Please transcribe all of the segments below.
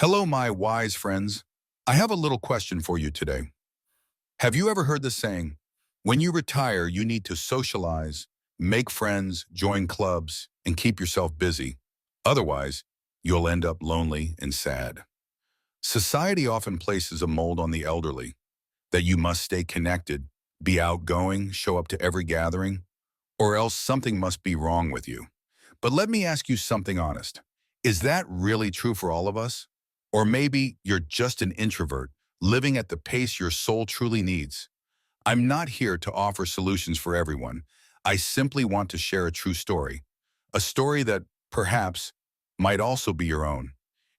Hello, my wise friends. I have a little question for you today. Have you ever heard the saying, when you retire, you need to socialize, make friends, join clubs, and keep yourself busy. Otherwise, you'll end up lonely and sad. Society often places a mold on the elderly that you must stay connected, be outgoing, show up to every gathering, or else something must be wrong with you. But let me ask you something honest. Is that really true for all of us? Or maybe you're just an introvert, living at the pace your soul truly needs. I'm not here to offer solutions for everyone. I simply want to share a true story. A story that, perhaps, might also be your own.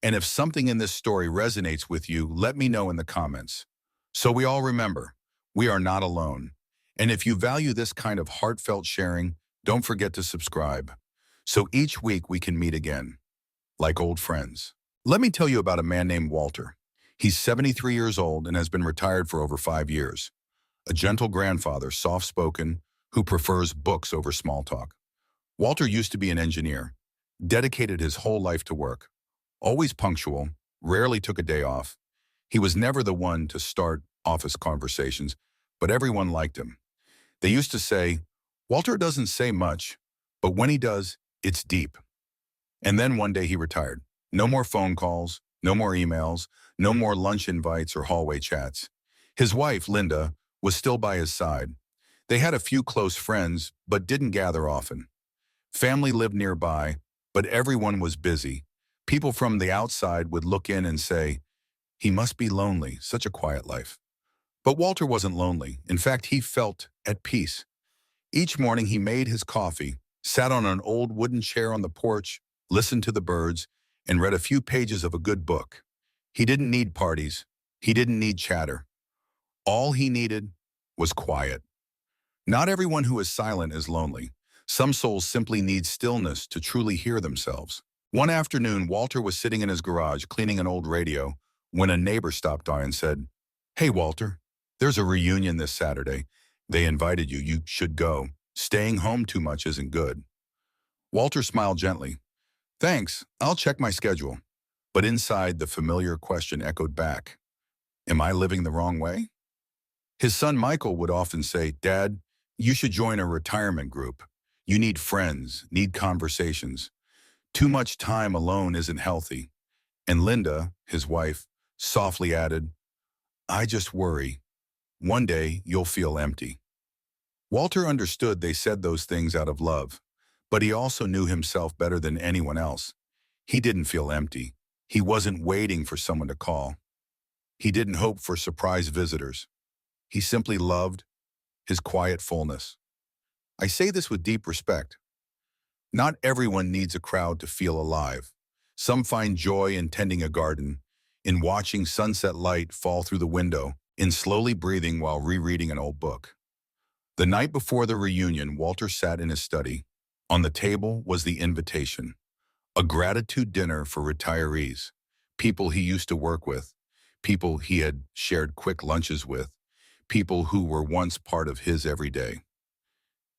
And if something in this story resonates with you, let me know in the comments. So we all remember, we are not alone. And if you value this kind of heartfelt sharing, don't forget to subscribe. So each week we can meet again, like old friends. Let me tell you about a man named Walter. He's 73 years old and has been retired for over 5 years. A gentle grandfather, soft-spoken, who prefers books over small talk. Walter used to be an engineer, dedicated his whole life to work, always punctual, rarely took a day off. He was never the one to start office conversations, but everyone liked him. They used to say, Walter doesn't say much, but when he does, it's deep. And then one day he retired. No more phone calls, no more emails, no more lunch invites or hallway chats. His wife, Linda, was still by his side. They had a few close friends, but didn't gather often. Family lived nearby, but everyone was busy. People from the outside would look in and say, he must be lonely, such a quiet life. But Walter wasn't lonely. In fact, he felt at peace. Each morning he made his coffee, sat on an old wooden chair on the porch, listened to the birds, and read a few pages of a good book. He didn't need parties. He didn't need chatter. All he needed was quiet. Not everyone who is silent is lonely. Some souls simply need stillness to truly hear themselves. One afternoon, Walter was sitting in his garage cleaning an old radio when a neighbor stopped by and said, Hey, Walter, there's a reunion this Saturday. They invited you. You should go. Staying home too much isn't good. Walter smiled gently. Thanks, I'll check my schedule. But inside, the familiar question echoed back. Am I living the wrong way? His son Michael would often say, Dad, you should join a retirement group. You need friends, need conversations. Too much time alone isn't healthy. And Linda, his wife, softly added, I just worry. One day you'll feel empty. Walter understood they said those things out of love, but he also knew himself better than anyone else. He didn't feel empty. He wasn't waiting for someone to call. He didn't hope for surprise visitors. He simply loved his quiet fullness. I say this with deep respect. Not everyone needs a crowd to feel alive. Some find joy in tending a garden, in watching sunset light fall through the window, in slowly breathing while rereading an old book. The night before the reunion, Walter sat in his study. On the table was the invitation, a gratitude dinner for retirees, people he used to work with, people he had shared quick lunches with, people who were once part of his everyday.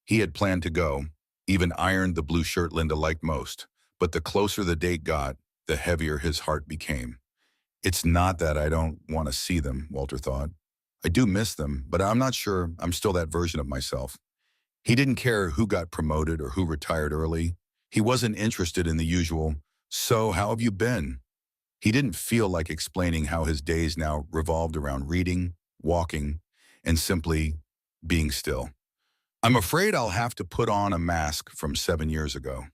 He had planned to go, even ironed the blue shirt Linda liked most, but the closer the date got, the heavier his heart became. It's not that I don't want to see them, Walter thought. I do miss them, but I'm not sure I'm still that version of myself. He didn't care who got promoted or who retired early. He wasn't interested in the usual, so how have you been? He didn't feel like explaining how his days now revolved around reading, walking, and simply being still. I'm afraid I'll have to put on a mask from 7 years ago.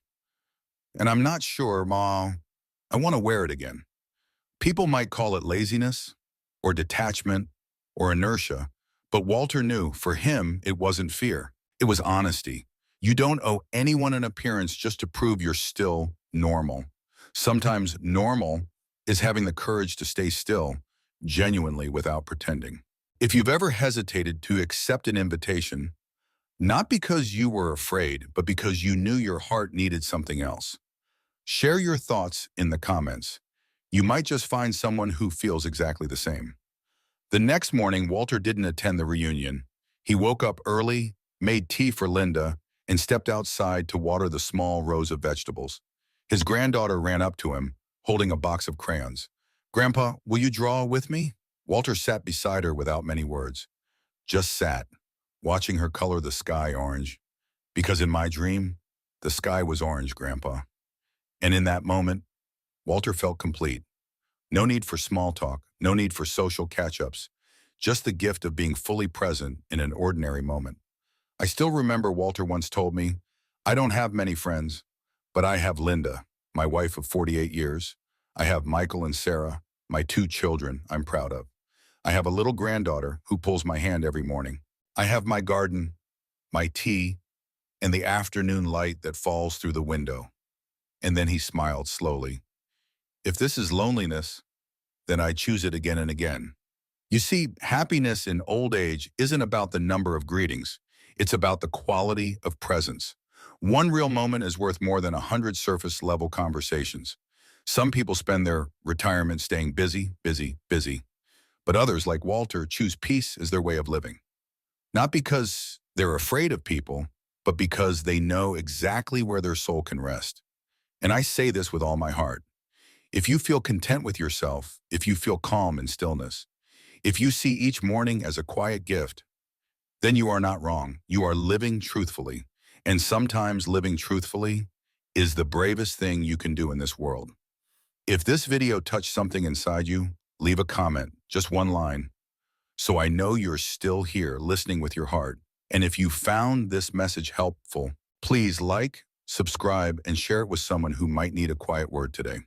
And I'm not sure, Ma, I want to wear it again. People might call it laziness, or detachment, or inertia, but Walter knew for him it wasn't fear. It was honesty. You don't owe anyone an appearance just to prove you're still normal. Sometimes normal is having the courage to stay still, genuinely without pretending. If you've ever hesitated to accept an invitation, not because you were afraid, but because you knew your heart needed something else, share your thoughts in the comments. You might just find someone who feels exactly the same. The next morning, Walter didn't attend the reunion. He woke up early, made tea for Linda, and stepped outside to water the small rows of vegetables. His granddaughter ran up to him, holding a box of crayons. Grandpa, will you draw with me? Walter sat beside her without many words, just sat, watching her color the sky orange. Because in my dream, the sky was orange, Grandpa. And in that moment, Walter felt complete. No need for small talk, no need for social catch-ups, just the gift of being fully present in an ordinary moment. I still remember Walter once told me, I don't have many friends, but I have Linda, my wife of 48 years. I have Michael and Sarah, my two children I'm proud of. I have a little granddaughter who pulls my hand every morning. I have my garden, my tea, and the afternoon light that falls through the window. And then he smiled slowly. If this is loneliness, then I choose it again and again. You see, happiness in old age isn't about the number of greetings. It's about the quality of presence. One real moment is worth more than 100 surface-level conversations. Some people spend their retirement staying busy, busy, busy. But others, like Walter, choose peace as their way of living. Not because they're afraid of people, but because they know exactly where their soul can rest. And I say this with all my heart. If you feel content with yourself, if you feel calm in stillness, if you see each morning as a quiet gift, then you are not wrong. You are living truthfully. And sometimes living truthfully is the bravest thing you can do in this world. If this video touched something inside you, leave a comment, just one line, so I know you're still here listening with your heart. And if you found this message helpful, please like, subscribe, and share it with someone who might need a quiet word today.